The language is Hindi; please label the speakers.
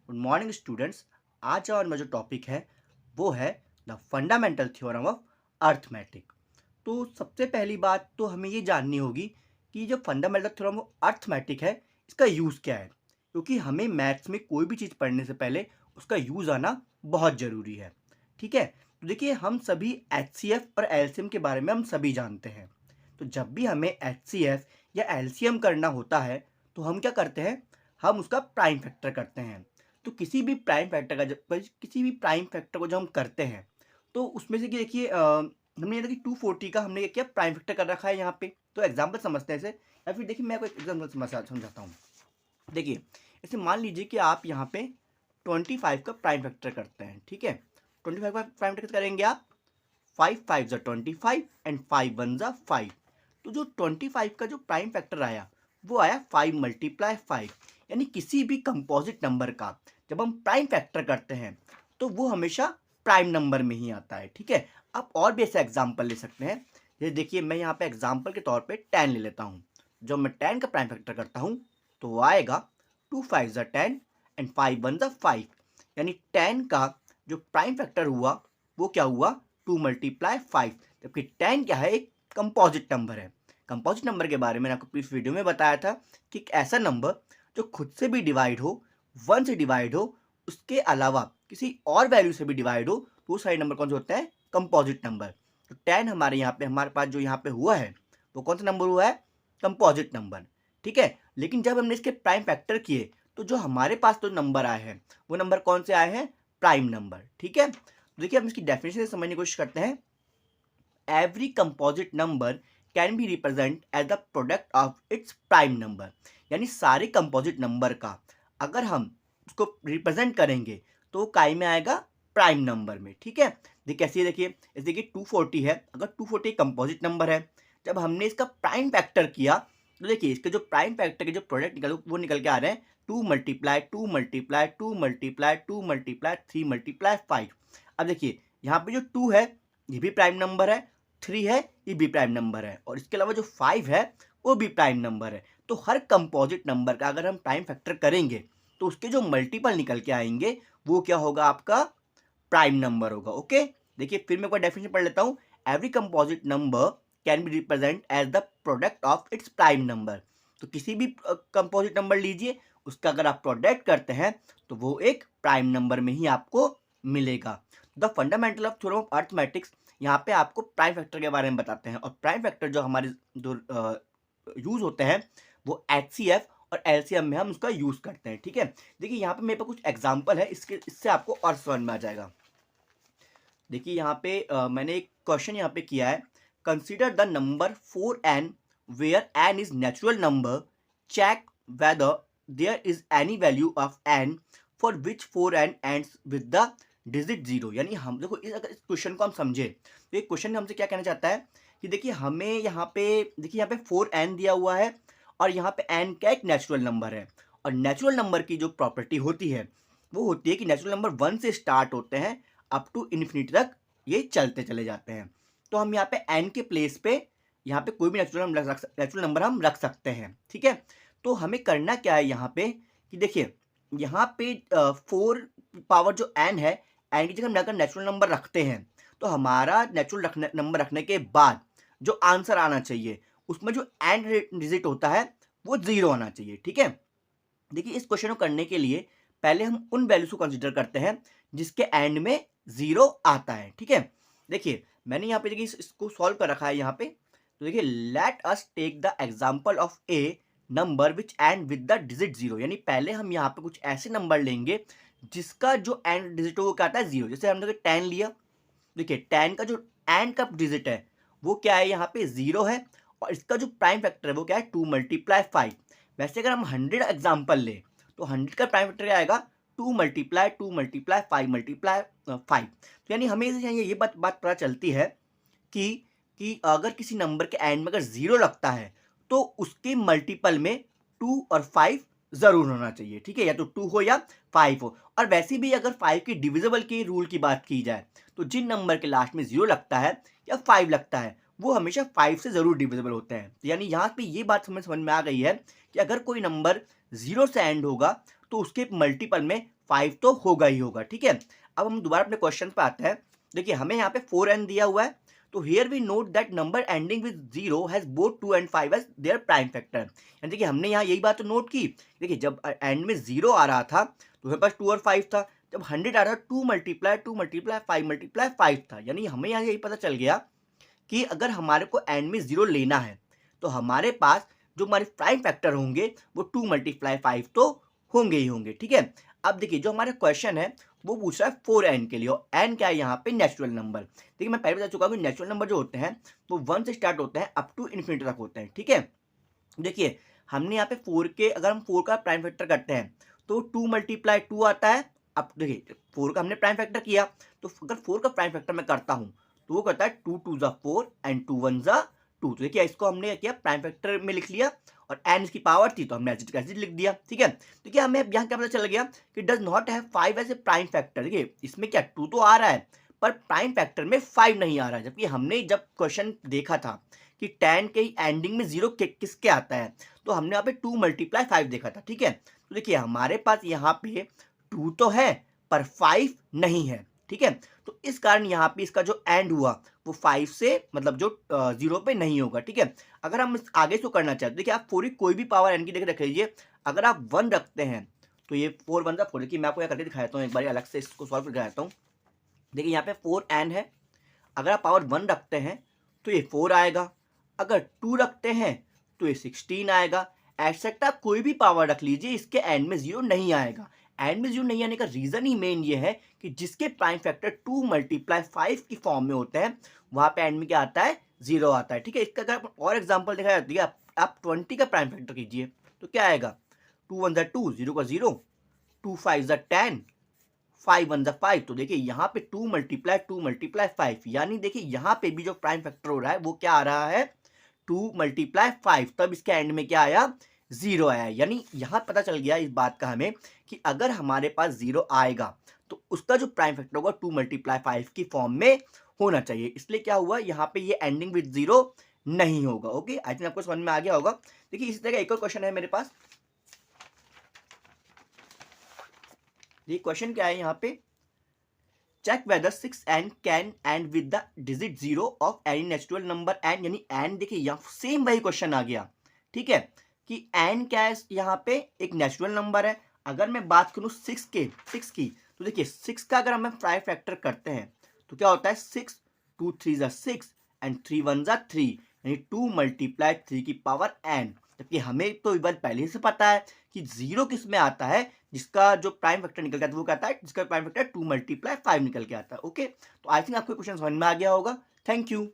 Speaker 1: Good morning students. आज और मेरा जो टॉपिक है वो है the fundamental theorem of arithmetic. तो सबसे पहली बात तो हमें ये जाननी होगी कि जो फंडामेंटल थ्योरम ऑफ अर्थमेटिक है इसका यूज़ क्या है, क्योंकि हमें मैथ्स में कोई भी चीज़ पढ़ने से पहले उसका यूज़ आना बहुत ज़रूरी है। ठीक है, तो देखिए हम सभी एचसीएफ और एलसीएम के बारे में हम सभी जानते हैं। तो जब भी हमें एचसीएफ या एलसीएम करना होता है तो हम क्या करते हैं, हम उसका प्राइम फैक्टर करते हैं। तो किसी भी प्राइम फैक्टर को जब हम करते हैं तो उसमें से कि देखिए हमने ये कि 240 का हमने क्या किया, प्राइम फैक्टर कर रखा है यहाँ पे। तो एग्जांपल समझते हैं इसे, या फिर देखिए मैं आपको एक एग्जांपल समझाता हूँ। देखिए ऐसे मान लीजिए कि आप यहाँ पे 25 का प्राइम फैक्टर करते हैं। ठीक है, 25 का प्राइम फैक्टर करेंगे आप, 5 5 ज़ा 25 एंड 5 1 ज़ा 5। तो जो 25 का जो प्राइम फैक्टर आया वो आया 5 × 5, यानी किसी भी कंपोजिट नंबर का जब हम प्राइम फैक्टर करते हैं तो वो हमेशा प्राइम नंबर में ही आता है। ठीक है, आप और भी ऐसे एग्जाम्पल ले सकते हैं। जैसे देखिए मैं यहाँ पे एग्जाम्पल के तौर पे 10 ले लेता हूँ। जब मैं 10 का प्राइम फैक्टर करता हूँ तो वो आएगा 2 5 ज़ा 10 एंड 5 1 ज़ा 5, यानी 10 का जो प्राइम फैक्टर हुआ वो क्या हुआ, 2 × 5। जबकि 10 क्या है, एक कंपोजिट नंबर है। कंपोजिट नंबर के बारे में आपको प्रीवियस वीडियो में बताया था कि एक ऐसा नंबर जो खुद से भी डिवाइड हो, 1 से डिवाइड हो, उसके अलावा किसी और वैल्यू से भी डिवाइड हो, तो वो सारे नंबर कौन से होते हैं, कंपोजिट नंबर। तो 10 हमारे पास जो यहाँ पे हुआ है वो कौन सा नंबर हुआ है, कंपोजिट नंबर। ठीक है, लेकिन जब हमने इसके प्राइम फैक्टर किए तो जो हमारे पास तो नंबर आए हैं वो नंबर कौन से आए हैं, प्राइम नंबर। ठीक है, तो देखिए हम इसकी डेफिनेशन से समझने की कोशिश करते हैं। Every composite number can be represent as the product of its prime number, यानी सारे कंपोजिट नंबर का अगर हम उसको रिप्रेजेंट करेंगे तो वो काय में आएगा, प्राइम नंबर में। ठीक है, देखिए कैसे, देखिए जैसे देखिए 240 है, अगर 240 कंपोजिट नंबर है, जब हमने इसका प्राइम फैक्टर किया तो देखिए इसके जो प्राइम फैक्टर के जो प्रोडक्ट निकल के आ रहे हैं, 2 × 2 × 2 × 2 × 3 × 5। अब देखिए यहाँ पे जो 2 है ये भी प्राइम नंबर है, 3 है ये भी प्राइम नंबर है, और इसके अलावा जो 5 है वो भी प्राइम नंबर है। तो हर कंपोजिट नंबर का अगर हम प्राइम फैक्टर करेंगे तो उसके जो मल्टीपल निकल के आएंगे वो क्या होगा, आपका प्राइम नंबर होगा। ओके, देखिए फिर मैं कोई डेफिनेशन पढ़ लेता हूँ। Every composite number can be represent as the product of its prime number. तो किसी भी कंपोजिट नंबर लीजिए, उसका अगर आप प्रोडक्ट करते हैं तो वो एक प्राइम नंबर में ही आपको मिलेगा। The fundamental of theorem of arithmetics यहाँ पे आपको प्राइम फैक्टर के बारे में बताते हैं, और प्राइम फैक्टर जो हमारे जो यूज होते हैं वो एचसीएफ और एलसीएम में हम उसका यूज करते हैं। ठीक है, देखिए यहाँ पे मेरे पास कुछ एग्जांपल है, इससे आपको और समझ में आ जाएगा। देखिए यहाँ पे मैंने एक क्वेश्चन यहाँ पे किया है, consider the number 4n where n is natural number, check whether there is any value of n for which 4n ends with the digit 0। यानी हम देखो अगर इस क्वेश्चन को हम समझे तो ये क्वेश्चन हमसे क्या कहना चाहता है कि देखिए हमें यहाँ पे, देखिए यहाँ पे 4n दिया हुआ है और यहाँ पे n का एक नेचुरल नंबर है, और नेचुरल नंबर की जो प्रॉपर्टी होती है वो होती है कि नेचुरल नंबर 1 से स्टार्ट होते हैं, अप टू इन्फिनिटी तक ये चलते चले जाते हैं। तो हम यहाँ पे n के प्लेस पे यहाँ पे कोई भी नेचुरल नंबर हम रख सकते हैं। ठीक है, तो हमें करना क्या है यहाँ पे कि देखिए यहाँ पे 4 पावर जो n है, n की जगह हम अगर नेचुरल नंबर रखते हैं तो हमारा नेचुरल नंबर रखने के बाद जो आंसर आना चाहिए उसमें जो एंड डिजिट होता है वो 0 आना चाहिए। ठीक है, देखिए इस क्वेश्चन को करने के लिए पहले हम उन वैल्यूज को कंसीडर करते हैं जिसके एंड में 0 आता है। ठीक है, देखिए मैंने यहाँ पे देखिए इसको सॉल्व कर रखा है यहाँ पे। तो देखिए let us take the example of a number which end with the digit 0, यानी पहले हम यहाँ पे कुछ ऐसे नंबर लेंगे जिसका जो एंड डिजिट हो वो क्या आता है, 0। जैसे हमने 10 लिया, देखिए 10 का जो एंड का डिजिट है वो क्या है, यहाँ पे 0 है, और इसका जो प्राइम फैक्टर है वो क्या है, 2 × 5। वैसे अगर हम 100 एग्जाम्पल ले तो 100 का प्राइम फैक्टर क्या आएगा, 2 × 5 तो यानी हमें ये बात पता चलती है कि अगर किसी नंबर के एंड में अगर 0 लगता है तो उसके मल्टीपल में 2 और 5 जरूर होना चाहिए। ठीक है, या तो 2 हो या 5 हो। और वैसे भी अगर 5 की डिविजिबल के रूल की बात की जाए तो जिन नंबर के लास्ट में 0 लगता है या 5 लगता है वो हमेशा 5 से जरूर डिविजिबल होते हैं। यानी यहाँ पे ये बात समझ में आ गई है कि अगर कोई नंबर 0 से एंड होगा तो उसके मल्टीपल में 5 तो होगा ही होगा, ठीक है। अब हम दोबारा अपने क्वेश्चन पे आते हैं। देखिए हमें यहाँ पे 4n दिया हुआ है, तो here we note that number ending with 0 has both 2 and 5 as their prime factor. यानी देखिए हमने यहाँ यही बात तो नोट की। देखिए जब एंड में 0 आ रहा था तो हमारे पास 2 और 5 था, जब 100 आ रहा था 2 मल्टीप्लाई 5 मल्टीप्लाई 5 था। यानी हमें यहाँ यही पता चल गया कि अगर हमारे को एंड में 0 लेना है तो हमारे पास जो हमारे प्राइम फैक्टर होंगे वो 2 मल्टीप्लाई 5 तो होंगे ही होंगे, ठीक है। अब देखिए जो हमारा क्वेश्चन है वो पूछ रहा है 4n के लिए, और n क्या है यहाँ पे, नेचुरल नंबर। देखिए मैं पहले बता चुका हूँ कि नेचुरल नंबर जो होते हैं वो 1 से स्टार्ट होते हैं अप टू इन्फिनिटी तक होते हैं, ठीक है। देखिए हमने यहाँ पे 4 के, अगर हम 4 का प्राइम फैक्टर करते हैं तो 2 मल्टीप्लाई 2 आता है। अब देखिए 4 का हमने प्राइम फैक्टर किया, तो अगर 4 का प्राइम फैक्टर मैं करता हूँ तो वो करता है 2 2 ज़ा 4 एंड 2 1 ज़ा 2। तो देखिए इसको हमने क्या किया, प्राइम फैक्टर में लिख लिया, और n इसकी पावर थी तो हमने एज इट इज लिख दिया, ठीक है। देखिए हमें यहाँ क्या पता चल गया कि does not have 5 as a prime factor. देखिए इसमें क्या 2 तो आ रहा है पर प्राइम फैक्टर में 5 नहीं आ रहा है, जबकि हमने जब क्वेश्चन देखा था कि 10 के एंडिंग में 0 किसके आता है, तो हमने यहाँ पे 2 मल्टीप्लाई 5 देखा था, ठीक है। तो देखिए हमारे पास यहाँ पे 2 तो है पर 5 नहीं है, ठीक है। तो इस कारण यहाँ पे इसका जो एंड हुआ वो 5 से मतलब जो 0 पे नहीं होगा, ठीक है। अगर हम आगे इसको करना चाहते हैं, देखिए आप पूरी कोई भी पावर एन की देखिए रख लीजिए, अगर आप 1 रखते हैं तो ये 4 1 4। देखिए मैं आपको यहाँ करके दिखाता हूँ, एक बार अलग से इसको सॉल्व करके दिखाता हूँ। देखिए यहाँ पे 4n है, अगर आप पावर 1 रखते हैं तो ये 4 आएगा, अगर 2 रखते हैं तो ये 16 आएगा, एटसेट्रा कोई भी पावर रख लीजिए, इसके एंड में 0 नहीं आएगा। एंड में 0 नहीं आने का रीजन ही मेन ये है कि जिसके प्राइम फैक्टर 2 मल्टीप्लाई 5 की फॉर्म में होते हैं वहां पे एंड में क्या आता है, 0 आता है, ठीक है। इसका अगर और एग्जाम्पल देखा जाती है, आप 20 का प्राइम फैक्टर कीजिए तो क्या आएगा, 2 1 ज़ा 2, 0 का 0, 2 5 ज़ा 10, 5 1 ज़ा 5। तो देखिए यहाँ पे 2 मल्टीप्लाई 5, यानी देखिए यहाँ पे भी जो प्राइम फैक्टर हो रहा है वो क्या आ रहा है, 2 मल्टीप्लाई 5। तब इसके एंड में क्या आया, 0 आया। यानी यहाँ पता चल गया इस बात का हमें कि अगर हमारे पास 0 आएगा तो उसका जो प्राइम फैक्टर होगा 2 मल्टीप्लाई 5 की फॉर्म में होना चाहिए। इसलिए क्या हुआ, यहाँ पे ये एंडिंग विद 0 नहीं होगा। ओके, आई थिंक आपको समझ में आ गया होगा। देखिए इसी तरह का एक और क्वेश्चन है मेरे पास। ये क्वेश्चन क्या है यहाँ पे, check whether 6n can end with the digit 0 of any natural number n। यानी n, देखिए यहाँ सेम वही क्वेश्चन आ गया, ठीक है, कि n क्या है, यहाँ पे एक नेचुरल नंबर है। अगर मैं बात करूँ 6 की, तो देखिए 6 का अगर हम प्राइम फैक्टर करते हैं तो क्या होता है, 6 2 3 ज़ा 6 एंड 3 1 ज़ा 3, यानी 2 मल्टीप्लाई 3 की पावर n। जबकि हमें तो इस बार पहले ही से पता है कि 0 किस में आता है, जिसका जो प्राइम फैक्टर निकल के आता है वो कहता है जिसका प्राइम फैक्टर 2 मल्टीप्लाई 5 निकल के आता है। ओके, तो आई थिंक आपको क्वेश्चन समझ में आ गया होगा। Thank you.